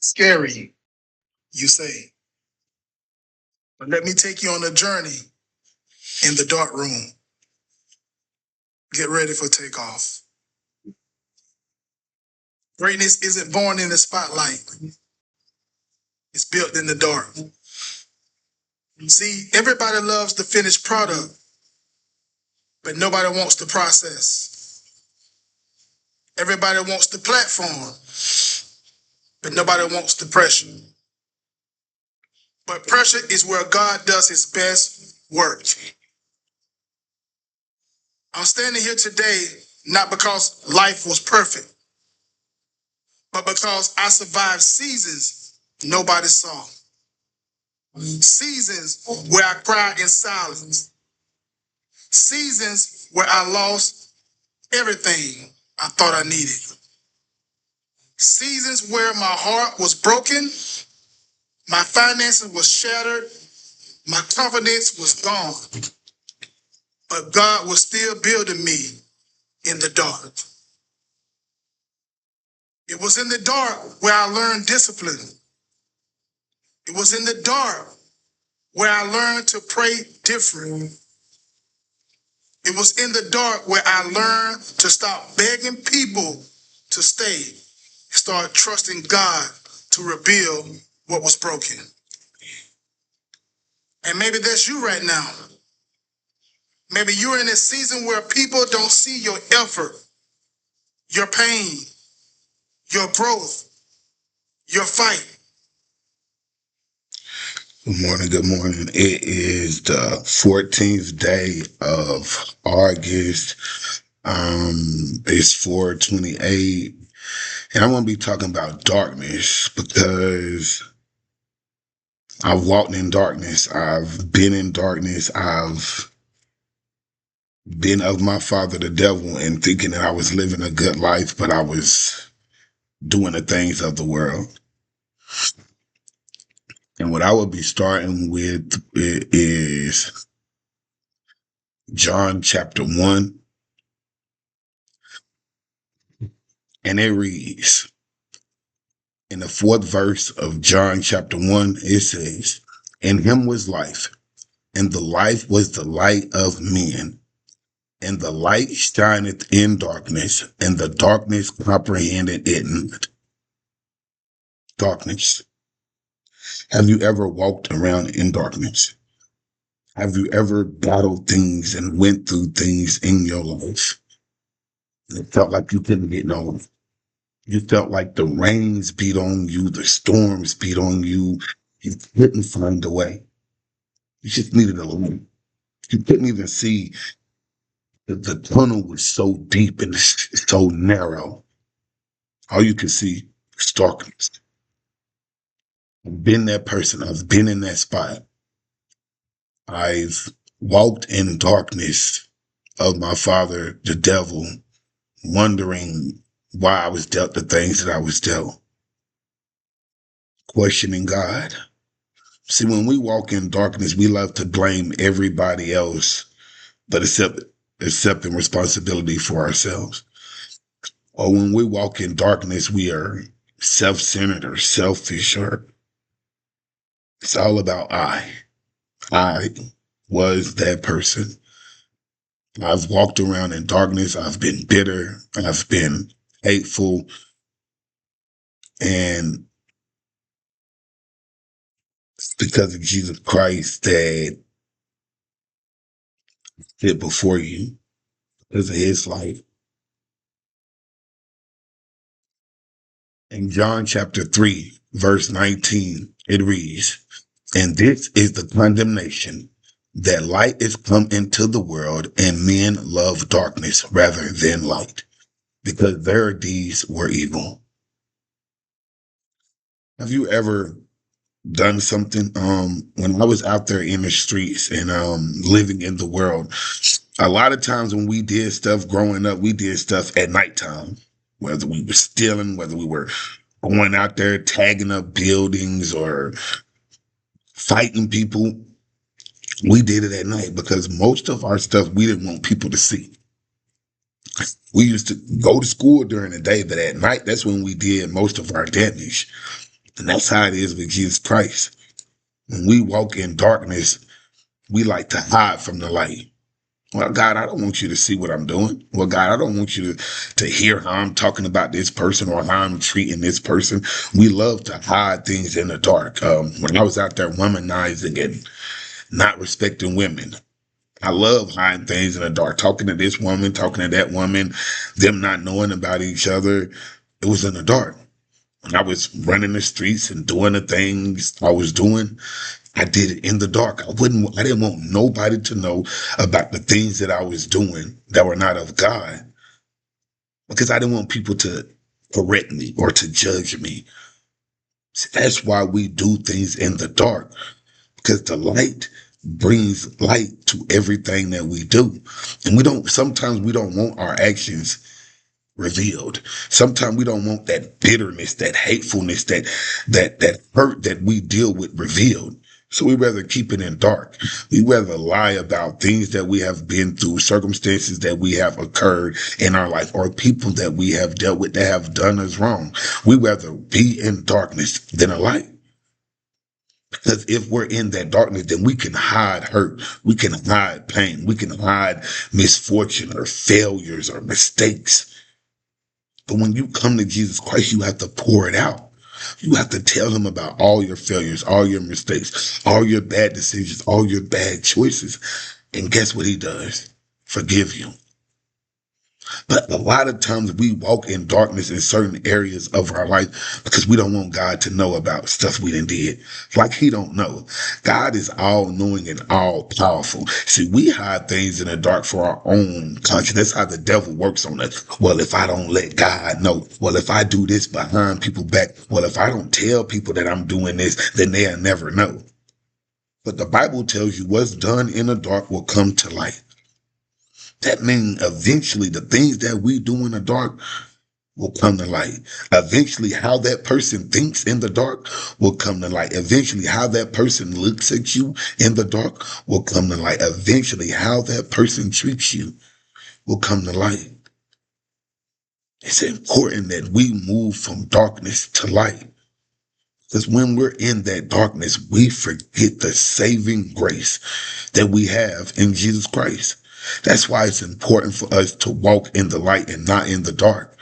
Scary, you say. But let me take you on a journey in the dark room. Get ready for takeoff. Greatness isn't born in the spotlight. It's built in the dark. See, everybody loves the finished product, but nobody wants the process. Everybody wants the platform, but nobody wants the pressure. But pressure is where God does his best work. I'm standing here today not because life was perfect, but because I survived seasons nobody saw. Seasons where I cried in silence. Seasons where I lost everything I thought I needed. Seasons where my heart was broken, my finances was shattered, my confidence was gone. But God was still building me in the dark. It was in the dark where I learned discipline. It was in the dark where I learned to pray different. It was in the dark where I learned to stop begging people to stay, start trusting God to rebuild what was broken. And maybe that's you right now. Maybe you're in a season where people don't see your effort, your pain, your growth, your fight. Good morning. Good morning. It is the 14th day of August. It's 4:28, and I'm going to be talking about darkness because I've walked in darkness. I've been in darkness. I've been of my father, the devil, and thinking that I was living a good life, but I was doing the things of the world. And what I will be starting with is John chapter 1. And it reads, in the fourth verse of John chapter 1, it says, in him was life, and the life was the light of men. And the light shineth in darkness, and the darkness comprehended it not. Darkness. Have you ever walked around in darkness? Have you ever battled things and went through things in your life? It felt like you couldn't get no. You felt like the rains beat on you, the storms beat on you. You couldn't find a way. You just needed a light. You couldn't even see. The tunnel was so deep and so narrow. All you could see was darkness. I've been that person. I've been in that spot. I've walked in darkness of my father, the devil, wondering why I was dealt the things that I was dealt. Questioning God. See, when we walk in darkness, we love to blame everybody else, but accepting responsibility for ourselves. Or when we walk in darkness, we are self-centered or selfish, or it's all about I. I was that person. I've walked around in darkness. I've been bitter. I've been hateful. And it's because of Jesus Christ that fit before you, because of his life. In John chapter 3, verse 19, it reads, and this is the condemnation, that light is come into the world, and men love darkness rather than light, because their deeds were evil. Have you ever done something? When I was out there in the streets and living in the world, a lot of times when we did stuff growing up, we did stuff at nighttime, whether we were stealing, whether we were going out there tagging up buildings or fighting people. We did it at night because most of our stuff we didn't want people to see. We used to go to school during the day, but at night, that's when we did most of our damage. And that's how it is with Jesus Christ. When we walk in darkness, we like to hide from the light. Well, God, I don't want you to see what I'm doing. Well, God, I don't want you to hear how I'm talking about this person or how I'm treating this person. We love to hide things in the dark. When I was out there womanizing and not respecting women, I love hiding things in the dark, talking to this woman, talking to that woman, them not knowing about each other. It was in the dark. When I was running the streets and doing the things I was doing, I did it in the dark. I didn't want nobody to know about the things that I was doing that were not of God, because I didn't want people to correct me or to judge me. See, that's why we do things in the dark, because the light brings light to everything that we do. And sometimes we don't want our actions revealed. Sometimes we don't want that bitterness, that hatefulness, that hurt that we deal with revealed. So we rather keep it in dark. We rather lie about things that we have been through, circumstances that we have occurred in our life, or people that we have dealt with that have done us wrong. We rather be in darkness than a light. Because if we're in that darkness, then we can hide hurt. We can hide pain. We can hide misfortune or failures or mistakes. But when you come to Jesus Christ, you have to pour it out. You have to tell him about all your failures, all your mistakes, all your bad decisions, all your bad choices. And guess what he does? Forgive you. But a lot of times we walk in darkness in certain areas of our life because we don't want God to know about stuff we done did. Like he don't know. God is all knowing and all powerful. See, we hide things in the dark for our own conscience. That's how the devil works on us. Well, if I don't let God know, well, if I do this behind people's back, well, if I don't tell people that I'm doing this, then they'll never know. But the Bible tells you what's done in the dark will come to light. That means eventually the things that we do in the dark will come to light. Eventually, how that person thinks in the dark will come to light. Eventually, how that person looks at you in the dark will come to light. Eventually, how that person treats you will come to light. It's important that we move from darkness to light. Because when we're in that darkness, we forget the saving grace that we have in Jesus Christ. That's why it's important for us to walk in the light and not in the dark.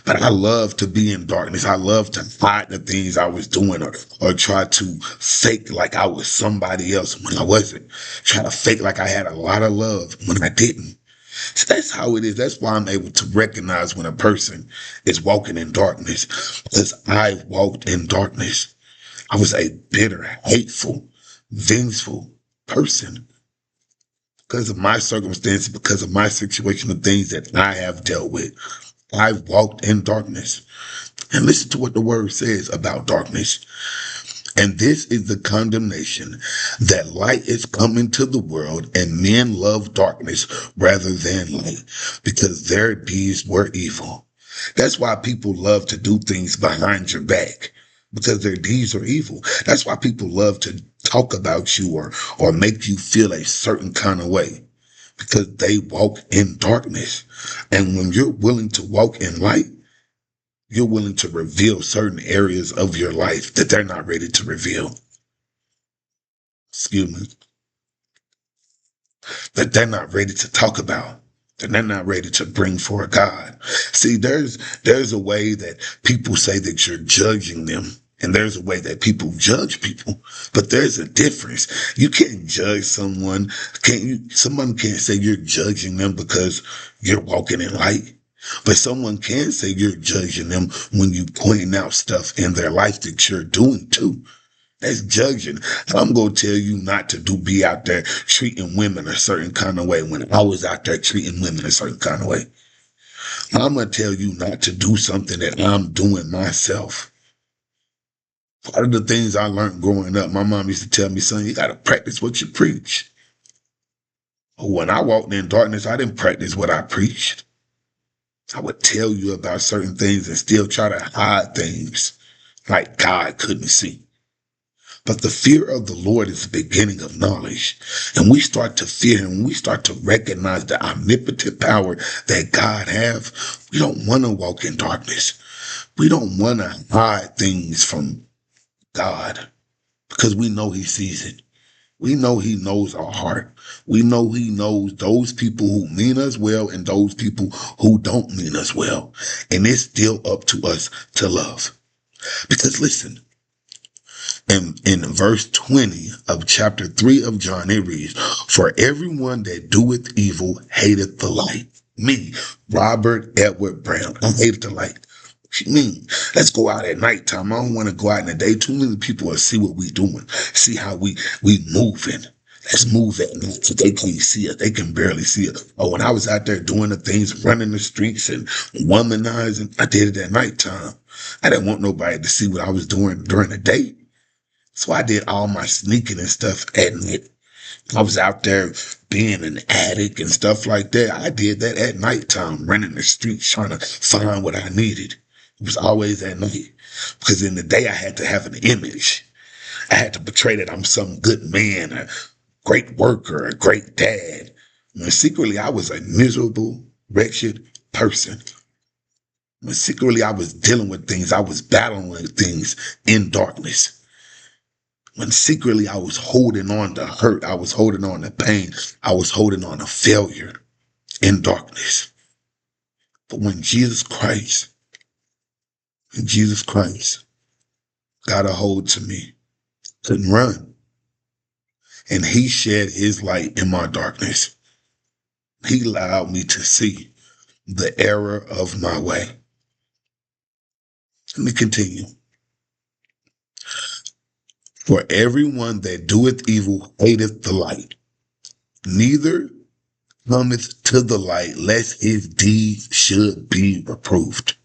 But I love to be in darkness. I love to hide the things I was doing or try to fake like I was somebody else when I wasn't. Try to fake like I had a lot of love when I didn't. So that's how it is. That's why I'm able to recognize when a person is walking in darkness, because I walked in darkness. I was a bitter, hateful, vengeful person because of my circumstances, because of my situation, the things that I have dealt with. I've walked in darkness. And listen to what the word says about darkness. And this is the condemnation, that light is come into the world, and men love darkness rather than light, because their deeds were evil. That's why people love to do things behind your back, because their deeds are evil. That's why people love to talk about you or make you feel a certain kind of way, because they walk in darkness. And when you're willing to walk in light, you're willing to reveal certain areas of your life that they're not ready to reveal. Excuse me. That they're not ready to talk about. That they're not ready to bring for God. See, there's a way that people say that you're judging them. And there's a way that people judge people, but there's a difference. You can't judge someone. Someone can't say you're judging them because you're walking in light. But someone can say you're judging them when you point out stuff in their life that you're doing too. That's judging. I'm going to tell you not to be out there treating women a certain kind of way when I was out there treating women a certain kind of way. I'm going to tell you not to do something that I'm doing myself. Part of the things I learned growing up, my mom used to tell me, son, you got to practice what you preach. When I walked in darkness, I didn't practice what I preached. I would tell you about certain things and still try to hide things like God couldn't see. But the fear of the Lord is the beginning of knowledge. And we start to fear him. We start to recognize the omnipotent power that God has. We don't want to walk in darkness. We don't want to hide things from God, because we know he sees it. We know he knows our heart. We know he knows those people who mean us well and those people who don't mean us well. And it's still up to us to love. Because listen, in verse 20 of chapter 3 of John, it reads, "For everyone that doeth evil hateth the light." Me, Robert Edward Brown, I hate the light. What you mean? Let's go out at nighttime. I don't want to go out in the day. Too many people will see what we doing, see how we moving. Let's move at night so they can't see us. They can barely see us. Oh, when I was out there doing the things, running the streets and womanizing, I did it at nighttime. I didn't want nobody to see what I was doing during the day. So I did all my sneaking and stuff at night. I was out there being an addict and stuff like that. I did that at nighttime, running the streets, trying to find what I needed. It was always at night. Because in the day, I had to have an image. I had to portray that I'm some good man, a great worker, a great dad. When secretly, I was a miserable, wretched person. When secretly, I was dealing with things. I was battling with things in darkness. When secretly I was holding on to hurt, I was holding on to pain, I was holding on to failure in darkness. But when Jesus Christ got a hold to me, couldn't run, and he shed his light in my darkness, he allowed me to see the error of my way. Let me continue. "For everyone that doeth evil hateth the light, neither cometh to the light, lest his deeds should be reproved."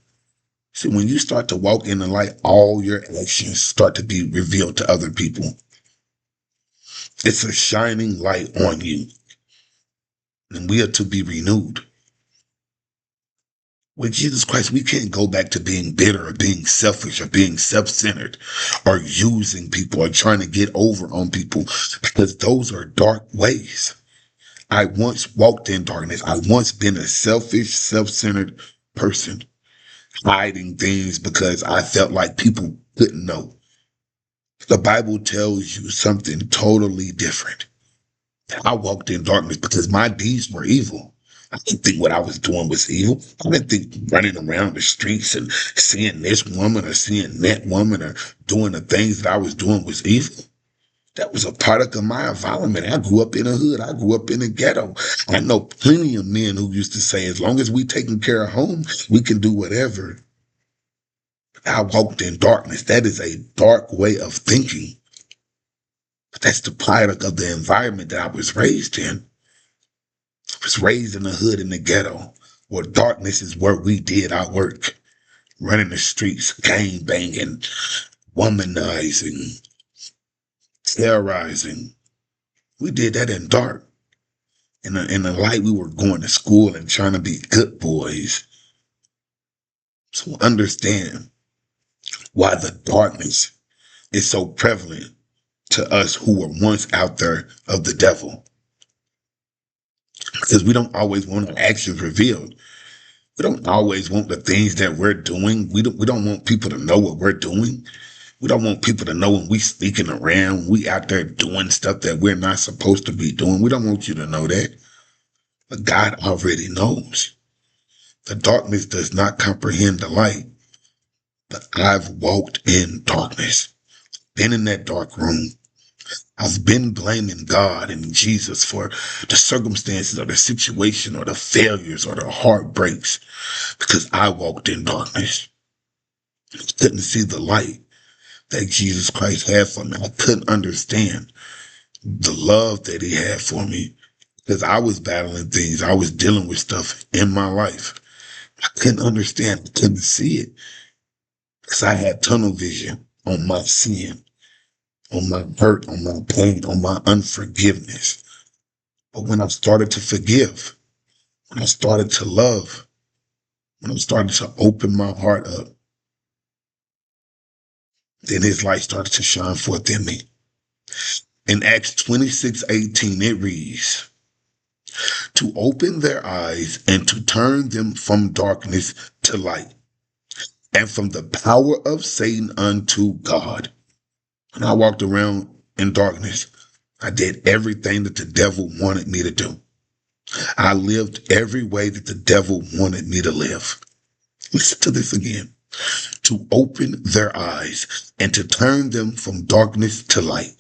See, when you start to walk in the light, all your actions start to be revealed to other people. It's a shining light on you, and we are to be renewed. With Jesus Christ, we can't go back to being bitter or being selfish or being self-centered or using people or trying to get over on people, because those are dark ways. I once walked in darkness. I once been a selfish, self-centered person, hiding things because I felt like people couldn't know. The Bible tells you something totally different. I walked in darkness because my deeds were evil. I didn't think what I was doing was evil. I didn't think running around the streets and seeing this woman or seeing that woman or doing the things that I was doing was evil. That was a product of my environment. I grew up in a hood. I grew up in a ghetto. I know plenty of men who used to say, as long as we taking care of home, we can do whatever. I walked in darkness. That is a dark way of thinking. But that's the product of the environment that I was raised in. I was raised in the hood, in the ghetto, where darkness is where we did our work. Running the streets, gang banging, womanizing, terrorizing. We did that in dark. In the light, we were going to school and trying to be good boys. So understand why the darkness is so prevalent to us who were once out there of the devil. Because we don't always want our actions revealed. We don't always want the things that we're doing. We don't want people to know what we're doing. We don't want people to know when we sneaking around, when we out there doing stuff that we're not supposed to be doing. We don't want you to know that. But God already knows. The darkness does not comprehend the light. But I've walked in darkness, been in that dark room. I've been blaming God and Jesus for the circumstances or the situation or the failures or the heartbreaks because I walked in darkness. I couldn't see the light that Jesus Christ had for me. I couldn't understand the love that he had for me because I was battling things. I was dealing with stuff in my life. I couldn't understand. I couldn't see it because I had tunnel vision on my sin, on my hurt, on my pain, on my unforgiveness. But when I started to forgive, when I started to love, when I started to open my heart up, then his light started to shine forth in me. In Acts 26:18, it reads, "To open their eyes and to turn them from darkness to light, and from the power of Satan unto God." When I walked around in darkness, I did everything that the devil wanted me to do. I lived every way that the devil wanted me to live. Listen to this again. To open their eyes and to turn them from darkness to light,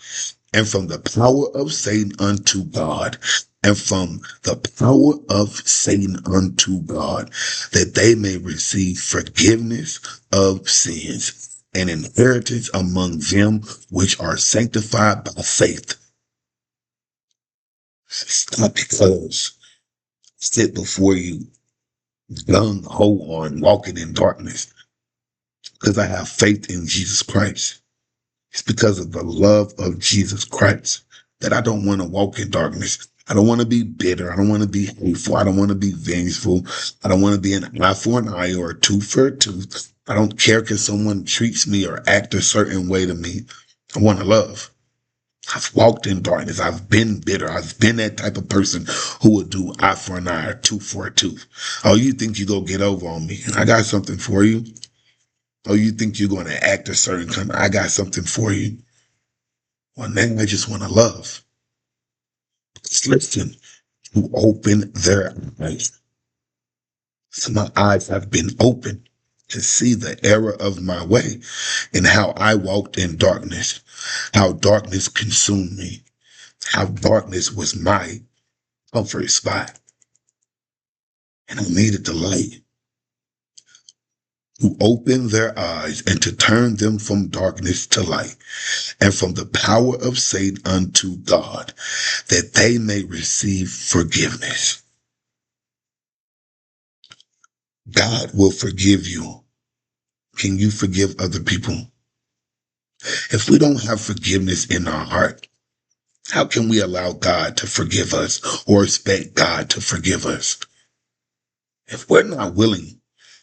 and from the power of Satan unto God, and from the power of Satan unto God, that they may receive forgiveness of sins and inheritance among them which are sanctified by faith. It's not because I sit before you gung ho on walking in darkness, because I have faith in Jesus Christ. It's because of the love of Jesus Christ that I don't want to walk in darkness. I don't want to be bitter. I don't want to be hateful. I don't want to be vengeful. I don't want to be an eye for an eye or a tooth for a tooth. I don't care if someone treats me or act a certain way to me. I want to love. I've walked in darkness. I've been bitter. I've been that type of person who would do eye for an eye or tooth for a tooth. Oh, you think you go get over on me? I got something for you. Oh, you think you're going to act a certain kind? I got something for you. Well, now I just want to love. Just listen, to open their eyes. So my eyes have been opened to see the error of my way and how I walked in darkness, how darkness consumed me, how darkness was my comfort spot. And I needed the light to open their eyes and to turn them from darkness to light and from the power of Satan unto God, that they may receive forgiveness. God will forgive you. Can you forgive other people? If we don't have forgiveness in our heart, how can we allow God to forgive us or expect God to forgive us? If we're not willing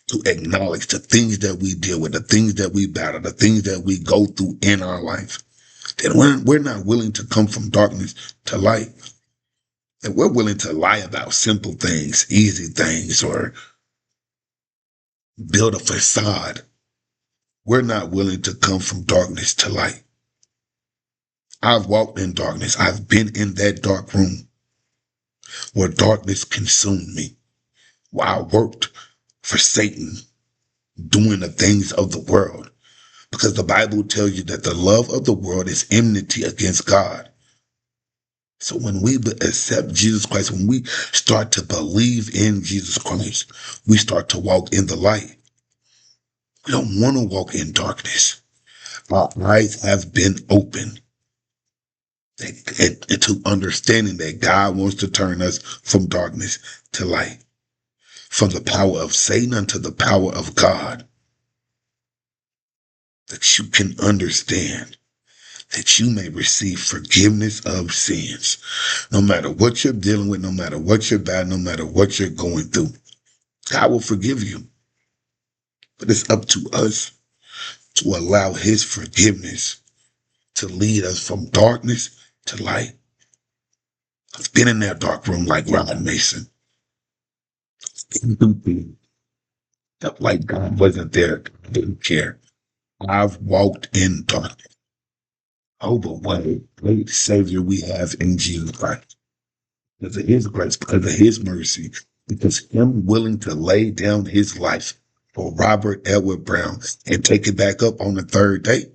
to acknowledge the things that we deal with, the things that we battle, the things that we go through in our life, then we're not willing to come from darkness to light. And we're willing to lie about simple things, easy things, or build a facade. We're not willing to come from darkness to light. I've walked in darkness. I've been in that dark room where darkness consumed me, where I worked for Satan, doing the things of the world. Because the Bible tells you that the love of the world is enmity against God. So when we accept Jesus Christ, when we start to believe in Jesus Christ, we start to walk in the light. We don't want to walk in darkness. Our eyes have been opened and to understanding that God wants to turn us from darkness to light, from the power of Satan unto the power of God, that you can understand, that you may receive forgiveness of sins. No matter what you're dealing with, no matter what you're bad, no matter what you're going through, God will forgive you. But it's up to us to allow his forgiveness to lead us from darkness to light. I've been in that dark room like Rod Mason. Felt like God wasn't there. I didn't care. I've walked in darkness. Oh, but what a great Savior we have in Jesus Christ. Because of his grace, because of his mercy, because him willing to lay down his life for Robert Edward Brown and take it back up on the third day,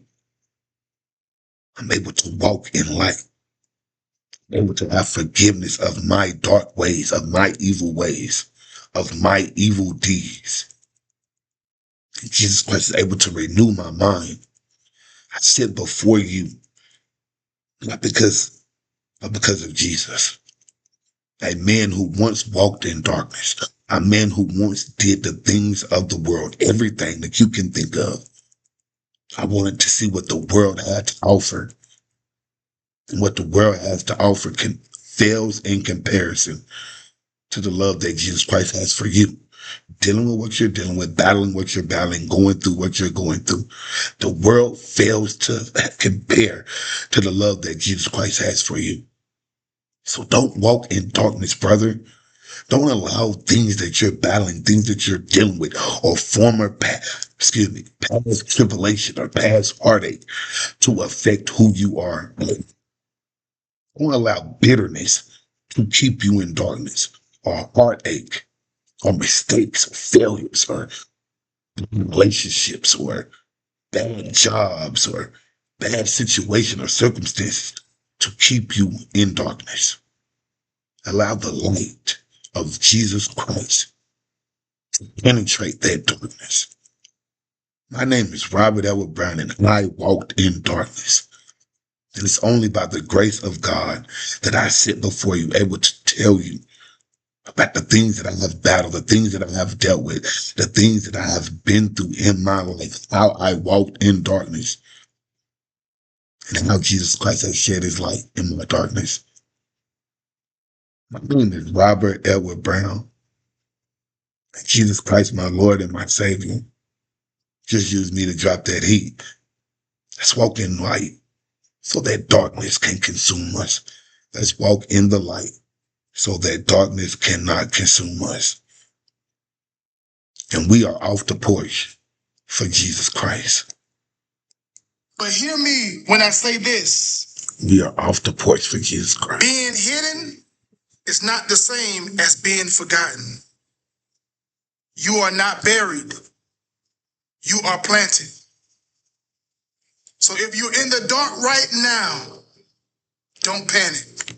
I'm able to walk in light. I'm able to have forgiveness of my dark ways, of my evil ways, of my evil deeds. And Jesus Christ is able to renew my mind. I sit before you, not because, but because of Jesus. A man who once walked in darkness, a man who once did the things of the world, everything that you can think of. I wanted to see what the world had to offer. And what the world has to offer fails in comparison to the love that Jesus Christ has for you. Dealing with what you're dealing with, battling what you're battling, going through what you're going through. The world fails to compare to the love that Jesus Christ has for you. So don't walk in darkness, brother. Don't allow things that you're battling, things that you're dealing with, or former past tribulation or past heartache to affect who you are. Don't allow bitterness to keep you in darkness, or heartache, or mistakes, or failures, or relationships, or bad jobs, or bad situation or circumstances to keep you in darkness. Allow the light of Jesus Christ to penetrate that darkness. My name is Robert Edward Brown, and I walked in darkness. And it's only by the grace of God that I sit before you, able to tell you about the things that I have battled, the things that I have dealt with, the things that I have been through in my life, how I walked in darkness, and how Jesus Christ has shed his light in my darkness. My name is Robert Edward Brown. And Jesus Christ, my Lord and my Savior, just used me to drop that heat. Let's walk in light so that darkness can consume us. Let's walk in the light so that darkness cannot consume us. And we are off the porch for Jesus Christ. But hear me when I say this. We are off the porch for Jesus Christ. Being hidden is not the same as being forgotten. You are not buried. You are planted. So if you're in the dark right now, don't panic.